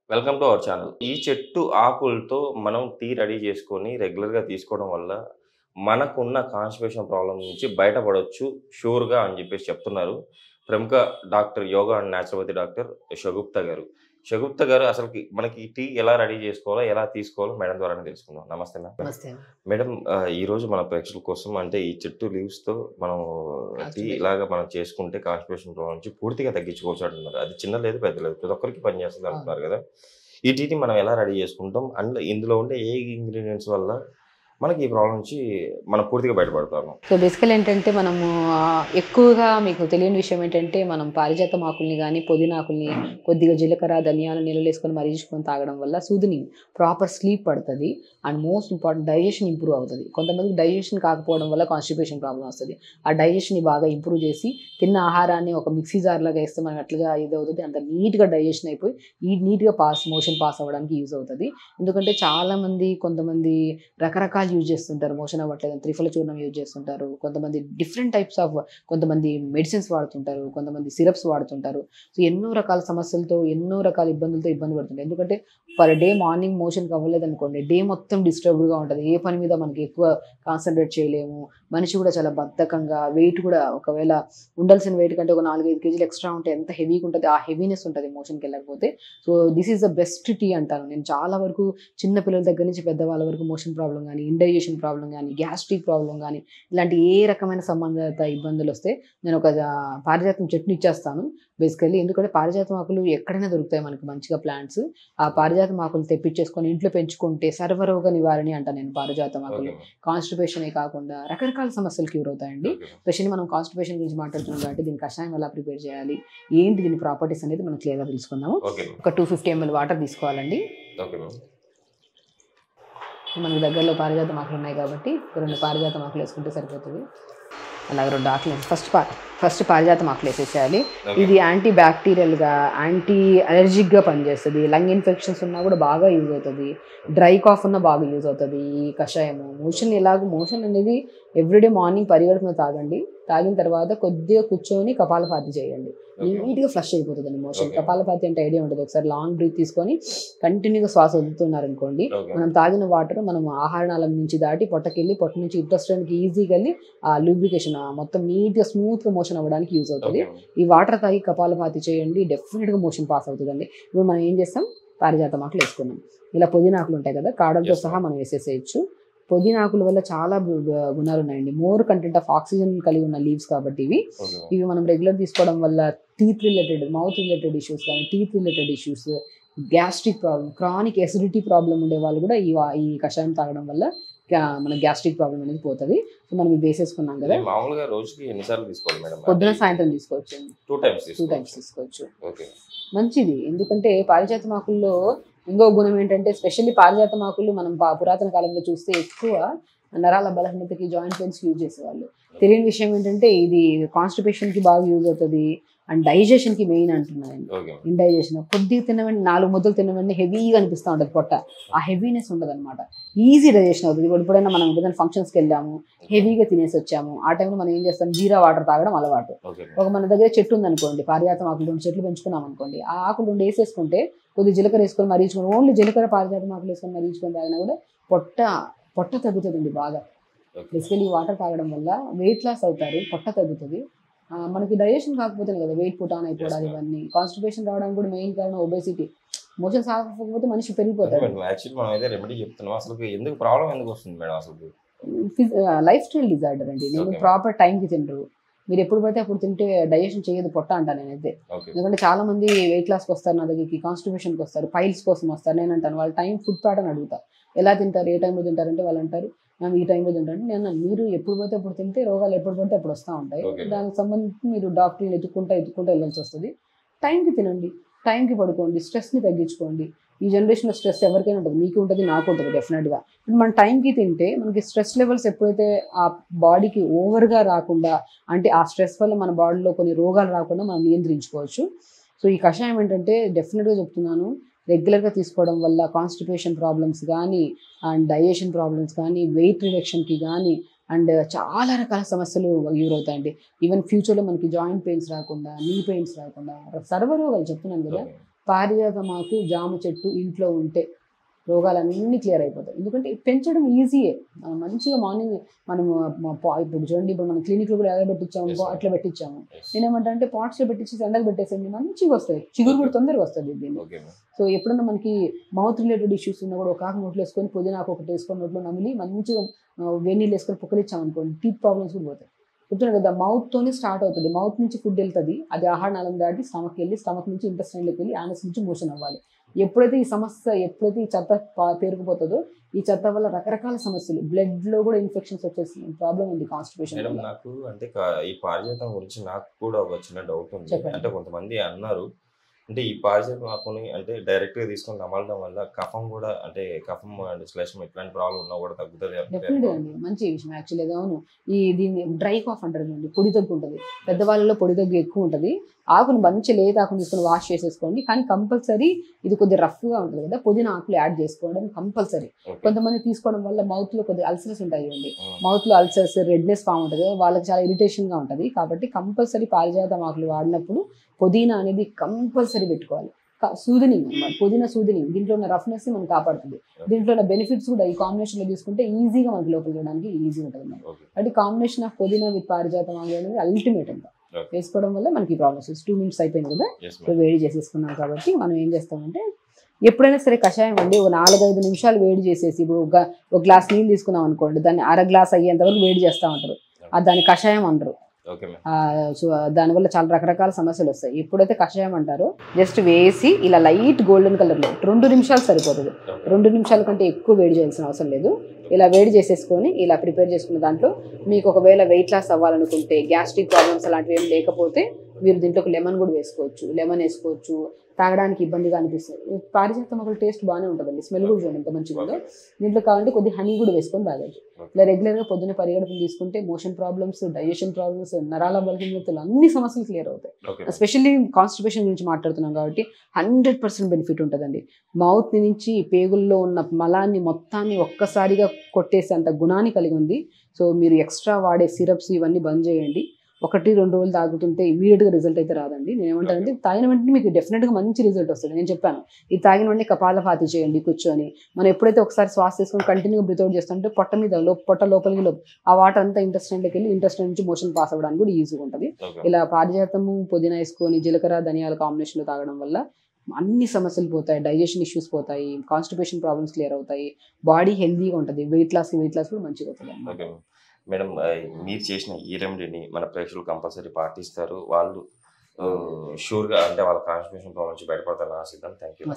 Welcome to our channel. ఈ చెట్టు ఆకులతో మనం టీ రెడీ చేసుకొని రెగ్యులర్‌గా తీసుకోవడం వల్ల మనకున్న కాన్‌స్టిపేషన్ ప్రాబ్లమ్ నుంచి బయటపడొచ్చు షూర్‌గా అని చెప్పేసి చెప్తున్నారు. ప్రముఖ doctor yoga and naturopathy doctor Shagufta గారు. షగుప్తా గారు అసలకి మనకి టీ ఎలా రెడీ చేసుకోవాలో, ఎలా తీసుకోవాలో మేడం ద్వారానే తెలుసుకుందాం. నమస్తే మేడం. నమస్తే. మేడం ఈరోజు మన ప్రేక్షకుల కోసం అంటే ఈ చెట్టు లీవ్స్‌తో మనం టీ కాన్స్టిపేషన్. ఇలాగ మనం చేసుకుంటే కాన్‌స్టిపేషన్ ప్రాబ్లమ్ నుంచి పూర్తిగా తగ్గించుకోవచ్చు అంటున్నారు. అది చిన్న లేదు, పెద్ద లేదు. ప్రతి ఒక్కరికి పనిచేస్తది అవును. అంటున్నారు కదా! ఈ టీని మనం ఎలా రెడీ చేసుకుంటాం? అండ్ ఇందులో ఉండే ఏ ఇంగ్రీడియెంట్స్ వల్ల మనకి ఈ ప్రాబ్లమ్ నుంచి మనం పూర్తిగా బయటపడతాము? సో బేసికల్ ఏంటంటే మనము ఎక్కువగా మీకు తెలియని విషయం ఏంటంటే మనం పారిజాతం ఆకుల్ని గానీ, పుదీనా ఆకుల్ని కొద్దిగా జీలకర్ర, ధనియాలు నీళ్ళలో ఏసుకొని మరిగించుకొని తాగడం వల్ల సూదినింగ్ ప్రాపర్ స్లీప్ పడతది. And most important digestion improve అవుతది. కొంతమందికి డైజెషన్ కాకపోవడం వల్ల కాన్‌స్టిపేషన్ ప్రాబ్లమ్ వస్తది. ఆ డైజెషన్‌ని బాగా ఇంప్రూవ్ చేసి తిన్న ఆహారాన్ని ఒక మిక్సీ జార్‌లాగా ఏస్తే మనం ఎట్లా ఇదవుతది అంత నీట్‌గా డైజెషన్ అయిపోయి నీట్‌గా మోషన్ పాస్ అవ్వడానికి యూజ్ అవుతది. ఎందుకంటే చాలామంది కొంతమంది రకరకాలు యూజ్ చేస్తుంటారు. మోషన్ అవ్వట్లేదని త్రిఫల చూర్ణం యూజ్ చేస్తుంటారు. కొంతమంది డిఫరెంట్ టైప్స్ ఆఫ్ కొంతమంది మెడిసిన్స్ వాడుతుంటారు. కొంతమంది సిరప్స్ వాడుతుంటారు. సో ఎన్నో రకాల సమస్యలతో, ఎన్నో రకాల ఇబ్బందులతో ఇబ్బంది పడుతుంటారు. ఎందుకంటే పర్ డే మార్నింగ్ మోషన్‌కి అవ్వలేదనుకోండి, డే మొత్తం డిస్టర్బ్డ్‌గా ఉంటది. ఏ పని మీద మనకి ఎక్కువ కాన్సంట్రేట్ చేయలేము. మనిషి కూడా చాలా బద్ధకంగా వెయిట్ కూడా ఒకవేళ ఉండాల్సిన వెయిట్ కంటే ఒక 4, 5 కేజీలు ఎక్స్‌ట్రా ఉంటే ఎంత హెవీగా ఉంటది. ఆ హెవీనెస్ ఉంటది మోషన్‌కి వెళ్ళకపోతే. So this is the best tea అంటాను. నేను చాలా వరకు చిన్న పిల్లల దగ్గర నుంచి పెద్దవాళ్ళ వరకు మోషన్ ప్రాబ్లమ్ గానీ, ఇండైజెషన్ ప్రాబ్లమ్ గానీ, గ్యాస్ట్రిక్ ప్రాబ్లమ్ గానీ, ఇలాంటి ఏ రకమైన సంబంధిత ఇబ్బందులొస్తే నేను ఒక పారిజాతం చెట్టుని ఇచ్చేస్తాను బేసికల్లీ. ఎందుకంటే పారిజాతం ఆకులు ఎక్కడైనా దొరుకుతాయి మనకి మంచిగా ప్లాంట్స్. ఆ పారిజాతం ఆకులు తెప్పించేసుకొని ఇంట్లో పెంచుకుంటే సర్వరోగ నివారణి అంటా నేను పారిజాతం ఆకులు. Okay ma'am. కాన్‌స్టిపేషనే కాకుండా రకరకాల సమస్యలు క్యూర్ అవుతాయండి. Okay ma'am. స్పెషల్లీ మనం కాన్‌స్టిపేషన్ గురించి మాట్లాడుతున్నాం కాబట్టి దీని కషాయం ఎలా ప్రిపేర్ చేయాలి? ఏంటి దీని ప్రాపర్టీస్ అనేది మనం క్లియర్‌గా తెలుసుకుందాము. Okay ma'am. ఒక 250 ఎంఎల్ వాటర్ తీసుకోవాలండి. Okay ma'am. మనకు దగ్గరలో పారిజాతం ఆకులు ఉన్నాయి కాబట్టి 2 పారిజాతం ఆకులు వేసుకుంటే సరిపోతుంది. అలాగే 2 ఆకులు ఫస్ట్ పారిజాతం ఆకులు వేసేసేయాలి. ఓకే. ఇది యాంటీ బ్యాక్టీరియల్‌గా, యాంటీ అలర్జిక్‌గా పనిచేస్తది. లంగ్ ఇన్ఫెక్షన్స్ ఉన్నా కూడా బాగా యూజ్ అవుతది. డ్రై కాఫ్ ఉన్నా బాగా యూజ్ అవుతది ఈ కషాయము. మోషన్ అనేది ఎవ్రీడే మార్నింగ్ పరిగడుపున తాగండి. తాగిన తర్వాత కొద్దిగా కూర్చొని కపాలభాతి చేయండి. ఓకే. నీట్‌గా ఫ్లష్ అయిపోతదండి మోషన్. ఓకే. కపాలభాతి అంటే ఐడియా ఉంటది. ఒకసారి లాంగ్ బ్రీత్ తీసుకొని కంటిన్యూగా శ్వాస వదులుతున్నారనుకోండి, ఓకే. మనం తాగిన వాటర్ మనం ఆహార నాళం నుంచి దాటి పొట్టకెళ్ళి, పొట్ట నుంచి ఇంటెస్టైన్‌కి ఈజీగా వెళ్ళి ఆ లూబ్రికేషన్ మొత్తం నీట్‌గా స్మూత్‌గా మోషన్ అవ్వడానికి యూజ్ అవుతది. Okay ma'am. ఈ వాటర్ తాగి కపాలభాతి చేయండి. డెఫినిట్‌గా మోషన్ పాస్ అవుతదండి. ఇప్పుడు మనం ఏం చేస్తాం, పారిజాతం ఆకులు వేసుకున్నాం. ఇలా పుదీనా ఆకులు ఉంటాయి కదా! కాడలతో యెస్ సహా మ్యామ్. మనం వేసేసేయచ్చు. పుదీనా ఆకుల వల్ల చాలా గుణాలు ఉన్నాయండి. మోర్ కంటెంట్ ఆఫ్ ఆక్సిజన్ కలిగి ఉన్న లీవ్స్ కాబట్టి ఇవి. Okay ma'am. ఇవి మనం రెగ్యులర్ తీసుకోవడం వల్ల teeth related, mouth related issues కానీ, teeth related issues, gastric problem, chronic acidity problem ఉండే వాళ్ళు కూడా ఈ కషాయం తాగడం వల్ల మన గ్యాస్ట్రిక్ ప్రాబ్లమ్ అనేది పోతది. సో మనం ఇవి వేసేసుకున్నాం కదా! ఇది మామూలుగా రోజుకి ఎన్ని సార్లు తీసుకోవాలి మేడం? పొద్దున, అంటే సాయంత్రం తీసుకోవచ్చండి. 2 టైమ్స్ 2 టైమ్స్ తీసుకోవచ్చు. తీసుకోవచ్చు. ఓకే. మంచిది. ఎందుకంటే పారిజాతం ఆకుల్లో ఇంకో గుణం ఏంటంటే స్పెషల్లీ పారిజాతం ఆకులు మనం పురాతన కాలంలో చూస్తే ఎక్కువ నరాల బలహీనతకి, జాయింట్ పెయిన్స్‌కి యూజ్ చేసేవాళ్ళు. తెలియని విషయం ఏంటంటే ఇది కాన్‌స్టిపేషన్‌కి బాగా యూజ్ అవుతది. అండ్ డైజెషన్‌కి మెయిన్ అంటున్నానండి. ఓకే. ఇండైజెషన్ కొద్దిగా తిన్న వెంటనే 4 ముద్దలు తిన్న వెంటనే హెవీగా అనిపిస్తా ఉంటది పొట్ట. ఆ హెవీనెస్ ఉండదనమాట. ఈజీ డైజెషన్ అవుతది. ఇప్పుడు ఎప్పుడైనా మనం ఏదైనా ఫంక్షన్స్‌కి వెళ్ళాము, హెవీగా తినేసి వచ్చాము. ఆ టైంలో మనం ఏం చేస్తాం, జీరా వాటర్ తాగడం అలవాటు. ఓకే. ఒక మన దగ్గర చెట్టు ఉందనుకోండి, పారిజాతం ఆకులు 2 చెట్లు పెంచుకున్నాం అనుకోండి, ఆ ఆకులు 2 వేసేసుకుంటే కొద్దిగా జీలకర్ర వేసుకొని మరిగించుకొని ఓన్లీ జీలకర్ర పారిజాతం ఆకులు వేసుకొని మరిగించుకొని తాగినా కూడా పొట్ట పొట్ట తగ్గుతుందండి బాగా. ఓకే. బేసికలీ వాటర్ తాగడం వల్ల వెయిట్ లాస్ అవుతారు, పొట్ట తగ్గుతుంది. మనకి డైజెషన్ కాకపోతే కదా వెయిట్ పుట్ ఆన్ అయిపోవడాలు, Yes, ma'am. ఇవన్నీ కాన్స్టిపేషన్ రావడానికి కూడా మెయిన్ కారణం ఒబేసిటీ. మోషన్స్ ఆగకపోతే మనిషి అదే పెరిగిపోతాడు. మేడం. యాక్చువల్లీ మనం అయితే రెమెడీ చెప్తున్నాం. అసలుకి ఎందుకు ప్రాబ్లమ్ ఎందుకు వస్తుంది మేడం అసలుకి? లైఫ్ స్టైల్ డిజార్డర్ అండి. నేను Okay. ప్రాపర్ టైంకి తినరు. మీరు ఎప్పుడు పడితే అప్పుడు తింటే డైజెషన్ చేయదు పొట్ట అంటా నేనైతే. ఓకే. ఎందుకంటే చాలా మంది వెయిట్ లాస్‌కి వస్తారు నా దగ్గరికి, కాన్స్టిపేషన్‌కి వస్తారు, పైల్స్ కోసం వస్తారు. నేనంటాను వాళ్ళ టైం ఫుడ్ ప్యాటర్న్ అడుగుతా. ఎలా తింటారు? ఏ టైంలో తింటారంటే వాళ్ళు అంటారు, "మ్యామ్ ఈ టైంలో తింటాను." నేను అన్నాను, మీరు ఎప్పుడు పడితే అప్పుడు తింటే రోగాలు ఎప్పుడు పడితే అప్పుడు వస్తా ఉంటాయి. Okay. దానికి సంబంధించి మీరు డాక్టర్‌ని ఎతుక్కుంటా వెళ్ళాల్సొస్తది. టైంకి తినండి, టైంకి పడుకోండి, స్ట్రెస్‌ని తగ్గించుకోండి. ఈ జనరేషన్‌లో స్ట్రెస్ ఎవరికైనా ఉంటది. మీకు ఉంటది, నాకు ఉంటది డెఫినెట్‌గా. ఇప్పుడు మనం టైంకి తింటే మనకి స్ట్రెస్ లెవెల్స్ ఎప్పుడైతే ఆ బాడీకి ఓవర్‌గా రాకుండా, అంటే ఆ స్ట్రెస్ వల్ల మన బాడీలో కొన్ని రోగాలు రాకుండా మనం నియంత్రించుకోవచ్చు. సో ఈ కషాయం ఏంటంటే డెఫినెట్‌గా చెప్తున్నాను, రెగ్యులర్‌గా తీసుకోవడం వల్ల కాన్‌స్టిపేషన్ ప్రాబ్లమ్స్ గానీ, అండ్ డైజెషన్ ప్రాబ్లమ్స్ కానీ, వెయిట్ రిడక్షన్‌కి గానీ, అండ్ చాలా రకాల సమస్యలు ఎదురవుతాయండి. ఈవెన్ ఫ్యూచర్‌లో మనకి జాయింట్ పెయిన్స్ రాకుండా, నీ పెయిన్స్ రాకుండా, సర్వరోగాలు చెప్తున్నాను కదా! ఓకే. పారిజాతమాకు జామ చెట్టు ఇంట్లో ఉంటే రోగాలన్నీ క్లియర్ అయిపోతాయి. ఎందుకంటే పెంచడం ఈజీయే. మనం మంచిగా మార్నింగ్ మనము ఇప్పుడు చూడండి, ఇప్పుడు మనం క్లినిక్లో కూడా ఎలా పెట్టించాము, అట్లా పెట్టించాము. నేనేమంటా అంటే పాట్స్లో పెట్టించి ఎండకు పెట్టేసేయండి, మంచిగా వస్తాయి. చిగురు కూడా తొందరగా వస్తుంది దీన్ని. సో ఎప్పుడన్నా మనకి మౌత్ రిలేటెడ్ ఇష్యూస్ ఉన్నా కూడా ఒక ఆకు నోట్లో వేసుకొని పుదీనాకు ఒకటి వేసుకొని నోట్లో నమిలి మంచిగా వేడి నీళ్ళు వేసుకొని పుక్కలిచ్చామనుకోండి, టీత్ ప్రాబ్లమ్స్ కూడా పోతాయి. చెప్తున్నాను కదా, మౌత్తోనే స్టార్ట్ అవుతుంది. మౌత్ నుంచి ఫుడ్ వెళ్తుంది, అది ఆహార నాళం దాటి స్టమక్ వెళ్ళి, స్టమక్ నుంచి ఇంటెస్టైన్లోకి వెళ్ళి యానస్ నుంచి మోషన్ అవ్వాలి. ఎప్పుడైతే ఈ చెత్త పేరుకుపోతుందో, ఈ చెత్త వల్ల రకరకాల సమస్యలు, బ్లడ్లో కూడా ఇన్ఫెక్షన్స్ వచ్చేసి ప్రాబ్లం ఉంది, కాన్స్టిపేషన్. మేడం నాకు అంటే ఈ పారిజాతం గురించి నాకు కూడా ఒక చిన్న డౌట్ ఉంది. అంటే కొంతమంది అన్నారు, అంటే ఈ పారిజాతం ఆకుని అంటే డైరెక్ట్గా తీసుకొని నమలడం వల్ల కఫం కూడా, అంటే కఫం అండ్ శ్లేషం ఇట్లాంటి ప్రాబ్లం ఉన్నా కూడా తగ్గుతుంది. డెఫినెట్గా అండి, మంచి విషయం యాక్చువల్గా. అవును, దీన్ని డ్రై కాఫ్ అంటారు అండి, పొడి దగ్గు ఉంటుంది. పెద్దవాళ్ళలో పొడి దగ్గు ఎక్కువ ఉంటుంది. ఆకును మంచి లేత ఆకుని తీసుకొని వాష్ చేసేసుకోండి. కానీ కంపల్సరీ ఇది కొద్దిగా రఫ్గా ఉంటుంది కదా, పుదీనా ఆకులు యాడ్ చేసుకోవడం కంపల్సరీ. కొంతమంది తీసుకోవడం వల్ల మౌత్లో కొద్దిగా అల్సర్స్ ఉంటాయి అండి, మౌత్లో అల్సర్స్, రెడ్నెస్ ఫామ్ ఉంటుంది, వాళ్ళకి చాలా ఇరిటేషన్గా ఉంటుంది. కాబట్టి కంపల్సరీ పారిజాతం ఆకులు వాడినప్పుడు పుదీనా అనేది కంపల్సరీ పెట్టుకోవాలి. సూదనింగ్ అన్నమాట, పుదీనా సూదనింగ్. దీంట్లో ఉన్న రఫ్నెస్ మనం కాపాడుతుంది. దీంట్లో ఉన్న బెనిఫిట్స్ కూడా ఈ కాంబినేషన్లో తీసుకుంటే ఈజీగా మనకి లోపల వెళ్ళడానికి ఈజీ ఉంటుంది అన్నమాట. అంటే కాంబినేషన్ ఆఫ్ పుదీనా విత్ పారిజాతం ఆకులు అనేది అల్టిమేట్ అంట. వేసుకోవడం వల్ల మనకి ప్రాబ్లమ్స్. 2 minutes అయిపోయింది కదా, ఇప్పుడు వేడి చేసేసుకున్నాం. కాబట్టి మనం ఏం చేస్తామంటే, ఎప్పుడైనా సరే కషాయం అండి ఒక 4-5 నిమిషాలు వేడి చేసేసి, ఇప్పుడు ఒక గ్లాస్ నీళ్ళు తీసుకున్నాం అనుకోండి, దాన్ని అర గ్లాస్ అయ్యేంత వరకు వేడి చేస్తూ ఉంటారు. దాన్ని కషాయం అంటారు. సో దానివల్ల చాలా రకరకాల సమస్యలు వస్తాయి. ఎప్పుడైతే కషాయం అంటారో జస్ట్ వేసి ఇలా లైట్ గోల్డెన్ కలర్లో 2 నిమిషాలు సరిపోతుంది. 2 నిమిషాల కంటే ఎక్కువ వేడి చేయాల్సిన అవసరం లేదు. ఇలా వేడి చేసేసుకొని ఇలా ప్రిపేర్ చేసుకున్న దాంట్లో మీకు ఒకవేళ వెయిట్ లాస్ అవ్వాలనుకుంటే, గ్యాస్ట్రిక్ ప్రాబ్లమ్స్ అలాంటివి ఏం లేకపోతే మీరు దీంట్లోకి లెమన్ కూడా వేసుకోవచ్చు. లెమన్ వేసుకోవచ్చు, తాగడానికి ఇబ్బందిగా అనిపిస్తుంది. పారిజాతం ఆకుల టేస్ట్ బాగానే ఉంటుందండి, స్మెల్ కూడా చూడండి ఎంత మంచిగా ఉందో. దీంట్లో కావాలంటే కొద్దిగా హనీ కూడా వేసుకొని తాగచ్చు. ఇలా రెగ్యులర్గా పొద్దున్న పరిగెడుపుని తీసుకుంటే మోషన్ ప్రాబ్లమ్స్, డైజెషన్ ప్రాబ్లమ్స్, నరాల బలహీనతలు అన్ని సమస్యలు క్లియర్ అవుతాయి. ఎస్పెషల్లీ కాన్స్టిపేషన్ గురించి మాట్లాడుతున్నాం కాబట్టి 100% బెనిఫిట్ ఉంటుందండి. మౌత్ నుంచి పేగుల్లో ఉన్న మలాన్ని మొత్తాన్ని ఒక్కసారిగా కొట్టేసేంత గుణాన్ని కలిగి ఉంది. సో మీరు ఎక్స్ట్రా వాడే సిరప్స్ ఇవన్నీ బంద్ చేయండి. 1-2 రోజులు తాగుతుంటే ఇమీడియట్గా రిజల్ట్ అయితే రాదండి. నేను ఏమంటానంటే, తాగిన వెంటనే మీకు డెఫినెట్గా మంచి రిజల్ట్ వస్తుంది. నేను చెప్పాను, ఇది తాగిన వెంటనే కపాలభాతి చేయండి కూర్చొని. మనం ఎప్పుడైతే ఒకసారి శ్వాస తీసుకొని కంటిన్యూగా బ్రీత్ అవుట్ చేస్తుంటే పొట్ట మీద పొట్ట లోపలికి ఆ వాటర్ అంతా ఇంటెస్టైన్లోకి వెళ్ళి ఇంటెస్టైన్ నుంచి మోషన్ పాస్ అవ్వడానికి కూడా ఈజీగా ఉంటుంది. ఇలా పారిజాతము, పుదీనా వేసుకొని జీలకర్ర ధనియాల కాంబినేషన్లో తాగడం వల్ల అన్ని సమస్యలు పోతాయి. డైజెషన్ ఇష్యూస్ పోతాయి, కాన్స్టిపేషన్ ప్రాబ్లమ్స్ క్లియర్ అవుతాయి, బాడీ హెల్తీగా ఉంటుంది, వెయిట్ లాస్ కూడా మంచిగా అవుతుంది. మేడం, మీరు చేసిన ఈ రెమెడీని మన ప్రేక్షకులు కంపల్సరీ పాటిస్తారు. వాళ్ళు షూర్గా అంటే వాళ్ళ కాన్స్టిపేషన్ ప్రాబ్లమ్ నుంచి బయటపడతారని ఆశిద్దాం. Thank you.